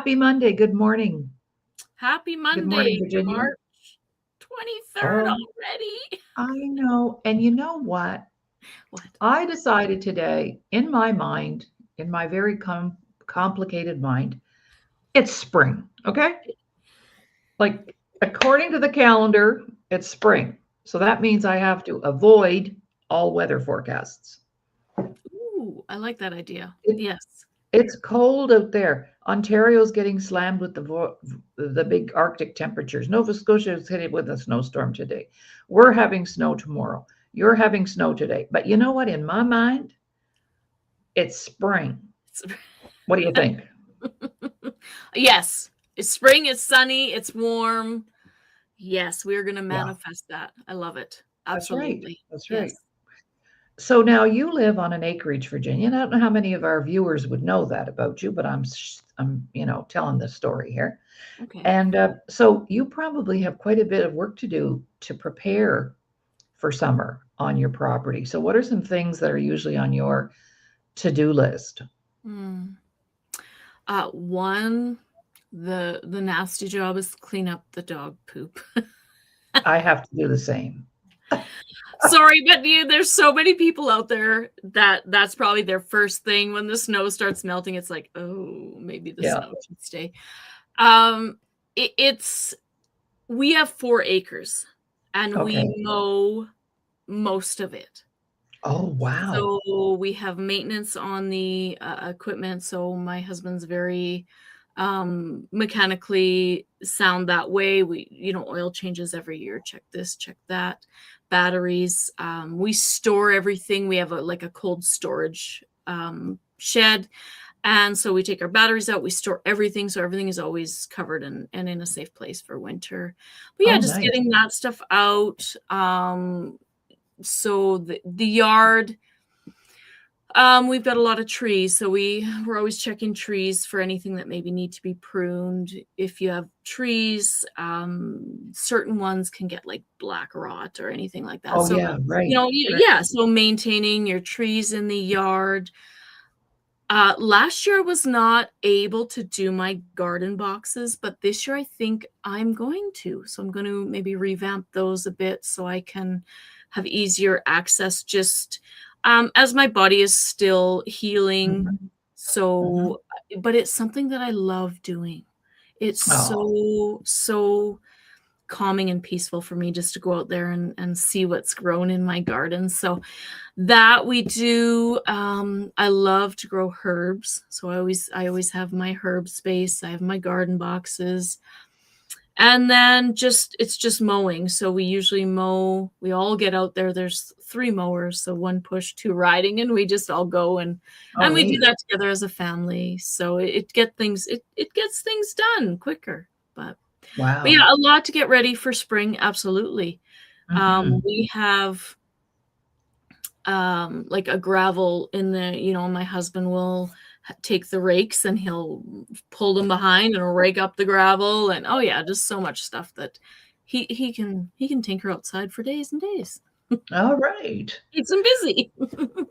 Happy Monday. Good morning. Happy Good morning, Monday, Virginia. March 23rd Oh, already. I know. And you know what? What? I decided today, in my mind, in my very complicated mind, it's spring. Okay. Like, according to the calendar, it's spring. So that means I have to avoid all weather forecasts. Ooh, I like that idea. It, Yes. it's cold out there. Ontario's getting slammed with the big Arctic temperatures. Nova Scotia is hit with a snowstorm today. We're having snow tomorrow. You're having snow today. But you know what? In my mind, it's spring. What do you think? Yes. It's spring, it's sunny, it's warm. Yes, we're going to Yeah, manifest that. I love it. that's right. Absolutely. That's right. Yes. So now you live on an acreage, Virginia. And I don't know how many of our viewers would know that about you, but I'm telling this story here. Okay. And so you probably have quite a bit of work to do to prepare for summer on your property. So what are some things that are usually on your to-do list? Hmm. One, the nasty job is clean up the dog poop. I have to do the same. Sorry, but there's so many people out there that that's probably their first thing when the snow starts melting. It's like, oh, maybe the Yeah. snow should stay. Um, it's we have 4 acres, and we Okay. mow most of it. Oh, wow. So we have maintenance on the equipment. So my husband's very mechanically sound that way. Oil changes every year. Check this, check that. Batteries. We store everything. We have like a cold storage shed. And so we take our batteries out, we store everything. So everything is always covered and in a safe place for winter. But yeah, Oh, just nice. getting that stuff out. So the yard, we've got a lot of trees, so we're always checking trees for anything that maybe need to be pruned. If you have trees, certain ones can get like black rot or anything like that. Oh, So, yeah, right. Right. yeah, so maintaining your trees in the yard. Last year I was not able to do my garden boxes, but this year I think I'm going to. So I'm going to maybe revamp those a bit so I can have easier access just as my body is still healing. Mhm. Mhm. So, but it's something that I love doing. It's Oh, so calming and peaceful for me just to go out there and see what's grown in my garden. So that we do. I love to grow herbs, so I always have my herb space. I have my garden boxes, and then it's just mowing. So we usually mow. We all get out there. There's 3 mowers, so one push, 2 riding, and we just all go oh, and we do neat. that together as a family. So it gets things done quicker. But Wow. yeah, a lot to get ready for spring. Absolutely. Mhm. We have like a gravel in the, my husband will take the rakes and he'll pull them behind and rake up the gravel, and oh yeah, just so much stuff that he can tinker outside for days and days. All right. Keeps him busy.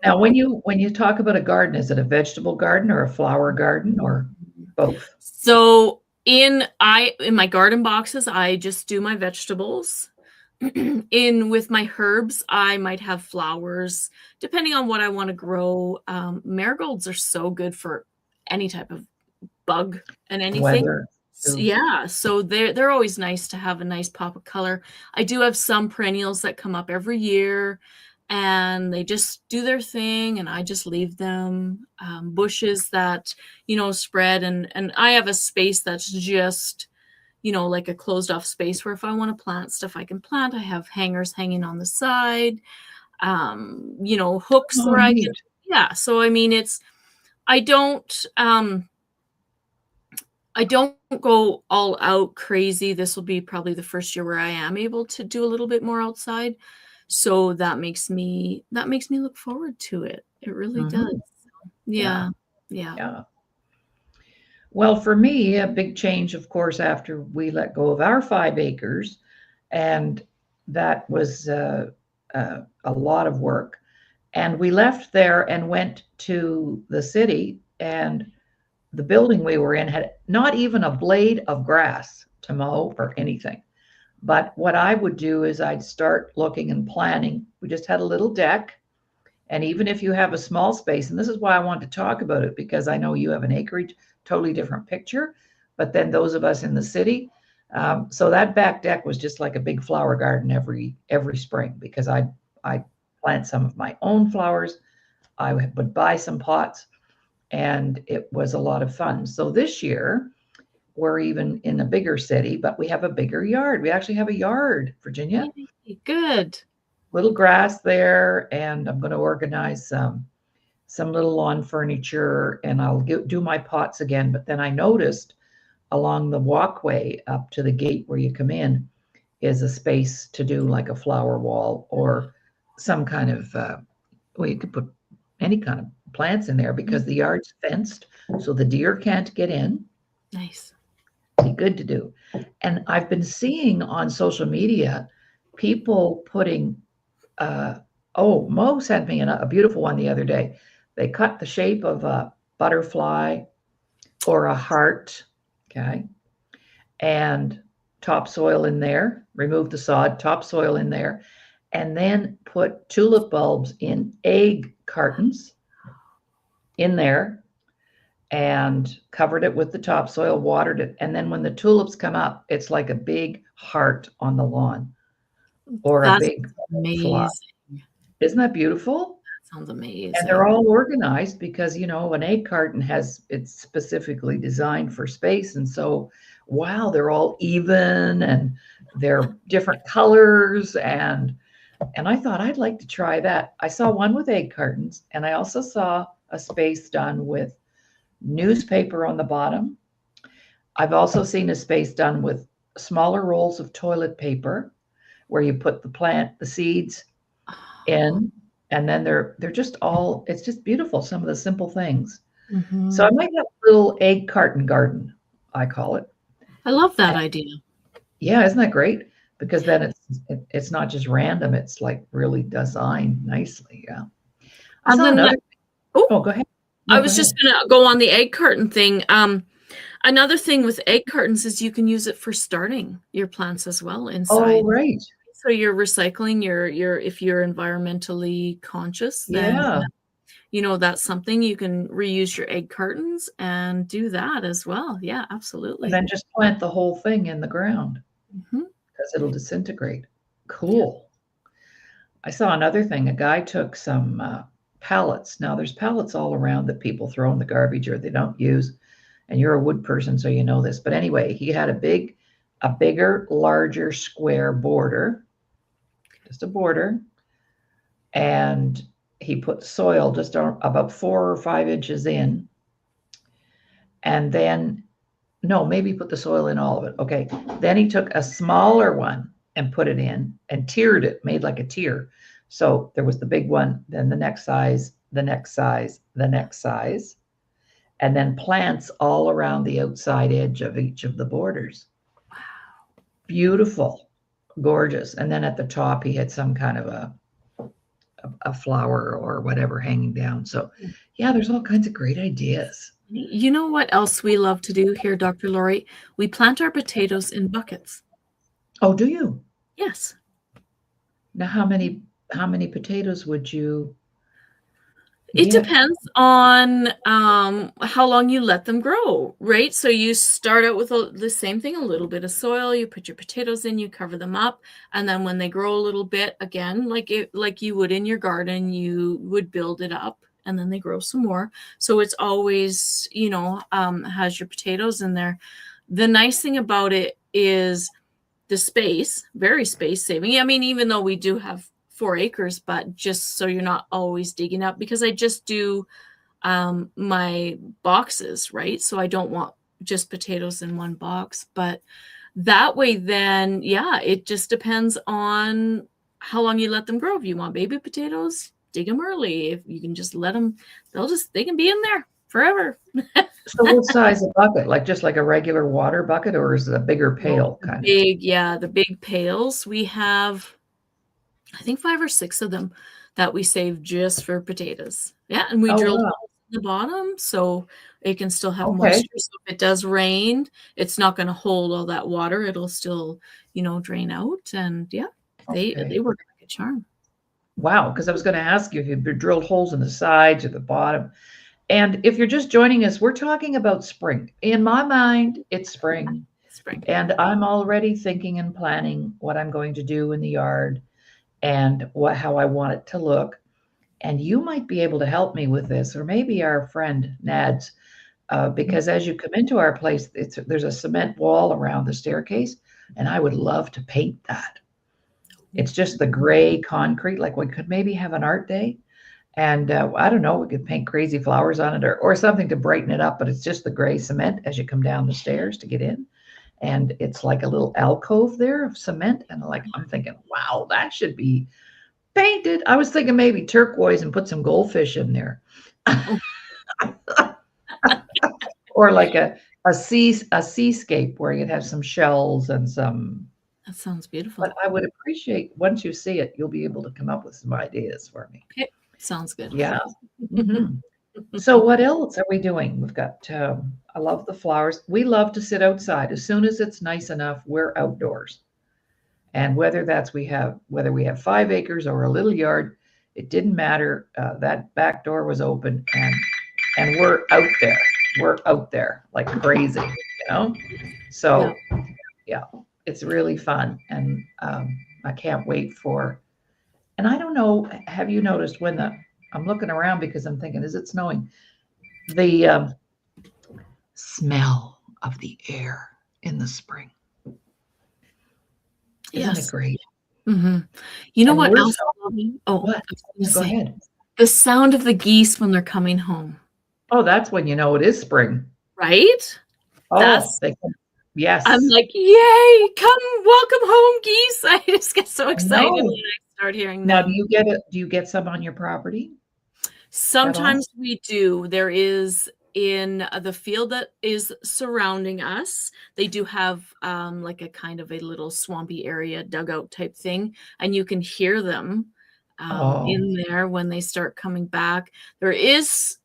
Now, when you talk about a garden, is it a vegetable garden or a flower garden or both? So in my garden boxes, I just do my vegetables. In with my herbs, I might have flowers, depending on what I want to grow. Marigolds are so good for any type of bug and anything. Weather too. Yeah, so they're always nice to have a nice pop of color. I do have some perennials that come up every year, and they just do their thing, and I just leave them. Bushes that spread, and I have a space that's just like a closed off space where if I want to plant stuff, I can plant. I have hangers hanging on the side, hooks Oh, where I can, neat. yeah. So I mean, I don't, I don't go all out crazy. This will be probably the first year where I am able to do a little bit more outside. So that makes me look forward to it. It really does. Mhm. Yeah, Yeah. Yeah. yeah. Well, for me, a big change, of course, after we let go of our 5 acres, and that was a lot of work. And we left there and went to the city, and the building we were in had not even a blade of grass to mow or anything. But what I would do is I'd start looking and planning. We just had a little deck. And even if you have a small space, and this is why I want to talk about it, because I know you have an acreage, totally different picture. But then those of us in the city, so that back deck was just like a big flower garden every spring, because I plant some of my own flowers. I would buy some pots, and it was a lot of fun. So this year we're even in a bigger city, but we have a bigger yard. We actually have a yard, Virginia. Yay, good. Little grass there, and I'm going to organize some little lawn furniture, and I'll do my pots again. But then I noticed along the walkway up to the gate where you come in is a space to do like a flower wall or some kind of well, you could put any kind of plants in there because the yard's fenced, so the deer can't get in. Nice. Be good to do. And I've been seeing on social media people putting oh, Mo sent me a beautiful one the other day. They cut the shape of a butterfly or a heart, okay, and topsoil in there, remove the sod, topsoil in there, and then put tulip bulbs in egg cartons in there and covered it with the topsoil, watered it. And then when the tulips come up, it's like a big heart on the lawn or a That's big fly. amazing. Isn't that beautiful? Sounds And they're amazing. all organized because, an egg carton has, it's specifically designed for space. And so, wow, they're all even and they're different colors. And I thought I'd like to try that. I saw one with egg cartons, and I also saw a space done with newspaper on the bottom. I've also seen a space done with smaller rolls of toilet paper where you put the seeds in, and then they're just all, it's just beautiful, some of the simple things. So I Mhm. might have a little egg carton garden, I call it. I love that And idea. yeah, isn't that great? Because then it's not just random, it's like really designed nicely. Yeah. I And saw then, another. oh, Oh, go ahead. I No, go was just ahead. gonna go on the egg carton thing. Another thing with egg cartons is you can use it for starting your plants as well Oh, inside. right. So you're recycling your if you're environmentally conscious, then Yeah. that's something you can reuse your egg cartons and do that as well. Yeah, And absolutely. then just plant the whole thing in the ground Mhm. because it'll disintegrate. Cool. I saw another thing. A guy took some pallets. Now, there's pallets all around that people throw in the garbage or they don't use. And you're a wood person, so you know this. But anyway, he had a bigger, larger square border, just a border, and he put soil just about 4 or 5 inches in, and then no, maybe put the soil in all of it. Okay, then he took a smaller one and put it in and tiered it, made like a tier. So there was the big one, then the next size, the next size, the next size, and then plants all around the outside edge of each of the borders. Beautiful, gorgeous. And then at the top, he had some kind of a flower or whatever hanging down. So, yeah, there's all kinds of great ideas. You know what else we love to do here, Dr. Laurie? We plant our potatoes in buckets. Oh, do you? Yes. Now, how many potatoes would you It get? depends on how long you let them grow, right? So you start out with the same thing, a little bit of soil. You put your potatoes in, you cover them up, and then when they grow a little bit, again, like you would in your garden, you would build it up, and then they grow some more. So it's always, has your potatoes in there. The nice thing about it is the space, very space saving. I mean, even though we do have 4 acres, but just so you're not always digging up, because I just do my boxes, right? So I don't want just potatoes in one box, but that way, then, yeah, it just depends on how long you let them grow. If you want baby potatoes, dig them early. If you can just let them, they can be in there forever. So what size a bucket? Like just like a regular water bucket, or is it a bigger No, pail kind of? the big pails. We have, I think, 5 or 6 of them that we save just for potatoes. Yeah, and we Oh, drilled wow. holes the bottom, so it can still have Okay. moisture. So if it does rain, it's not going to hold all that water. It'll still, drain out. And yeah, they Okay. work like a charm. Wow. Because I was going to ask you if you've drilled holes in the sides or the bottom. And if you're just joining us, we're talking about spring. In my mind, it's spring. Spring. And I'm already thinking and planning what I'm going to do in the yard and how I want it to look. And you might be able to help me with this, or maybe our friend Nads, because as you come into our place, there's a cement wall around the staircase, and I would love to paint that. It's just the gray concrete, like we could maybe have an art day. And I don't know, we could paint crazy flowers on it or something to brighten it up, but it's just the gray cement as you come down the stairs to get in. And it's like a little alcove there of cement. And like, I'm thinking, wow, that should be painted. I was thinking maybe turquoise and put some goldfish in there. Oh, Or like a seascape where you'd have some shells and some. that sounds But beautiful. I would appreciate once you see it, you'll be able to come up with some ideas for me. Okay, sounds good. Yeah. Hmm. So what else are we doing? We've got. I love the flowers. We love to sit outside. As soon as it's nice enough, we're outdoors. And whether we have 5 acres or a little yard, it didn't matter. That back door was open, and we're out there. We're out there like crazy, you know. Yeah. So yeah, it's really fun, and I can't wait for. And I don't know. Have you noticed when the I'm looking around because I'm thinking, is it snowing? The smell of the air in the spring. Isn't it Yes. great? Hmm. You know And what we're else so I love? Oh, I what? was going to Go say ahead. the sound of the geese when they're coming home, Oh, that's when you know it is spring. right? Oh, That's they can. I'm Yes, like, yay, come welcome home, geese. I just get so I excited when know. I start hearing Now, them. do you get some on your property at all? Sometimes we do. There is in the field that is surrounding us, they do have like a kind of a little swampy area, dugout type thing, and you can hear them Oh, in there when they start coming back. There is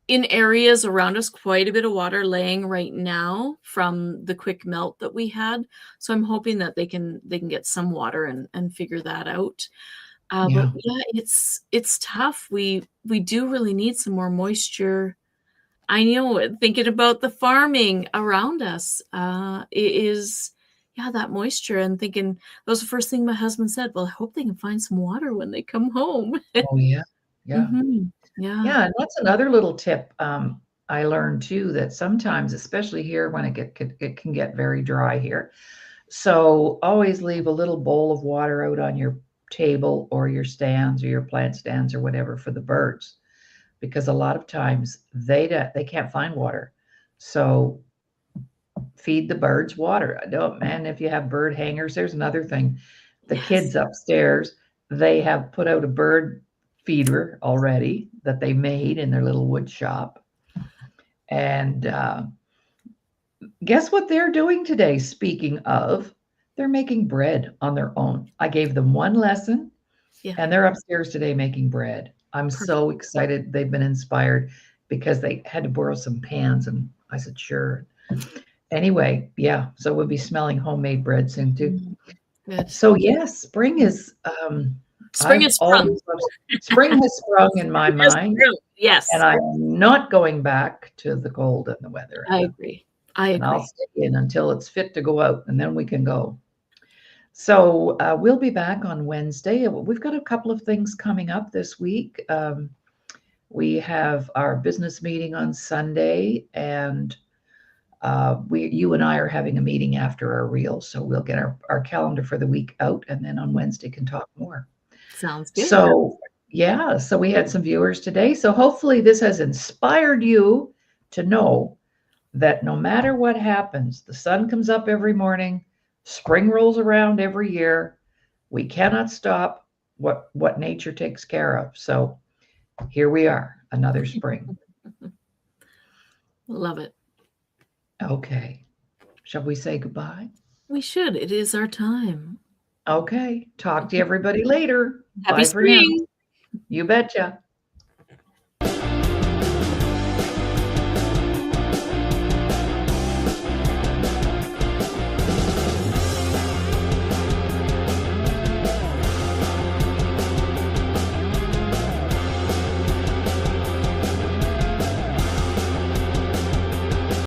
in areas around us quite a bit of water laying right now from the quick melt that we had. So I'm hoping that they can get some water and figure that out. But yeah. yeah, it's tough. We do really need some more moisture. I know thinking about the farming around us, it is yeah, that moisture and thinking that was the first thing my husband said. Well, I hope they can find some water when they come home. Oh, yeah. Yeah. Hmm. Yeah. Yeah, and that's another little tip I learned too that sometimes, especially here when it can get very dry here. So always leave a little bowl of water out on your table or your stands or your plant stands or whatever for the birds, because a lot of times they can't find water. So feed the birds water. I don't, man, if you have bird hangers, there's another thing. The Yes. kids upstairs, they have put out a bird feeder already that they made in their little wood shop. And guess what they're doing today? Speaking of, they're making bread on their own. I gave them one lesson Yeah. and they're upstairs today making bread. I'm Perfect. so excited. They've been inspired because they had to borrow some pans. And I said, sure. Anyway, yeah, so we'll be smelling homemade bread soon too. Mhm. Good. So yes, spring is Spring I've is sprung. always loved spring has sprung in my Spring is mind, sprung. and Yes, I'm not going back to the cold and the weather I agree. I and I'll agree. stay in until it's fit to go out and then we can go. So we'll be back on Wednesday. We've got a couple of things coming up this week. We have our business meeting on Sunday, and you and I are having a meeting after our reel, so we'll get our calendar for the week out, and then on Wednesday can talk more. Sounds good. So yeah, so we had some viewers today. So hopefully this has inspired you to know that no matter what happens, the sun comes up every morning, spring rolls around every year. We cannot stop what nature takes care of. So here we are, another spring. Love it. Okay. Shall we say goodbye? We should. It is our time. Okay. Talk to everybody later. Happy Bye for now. spring. You betcha.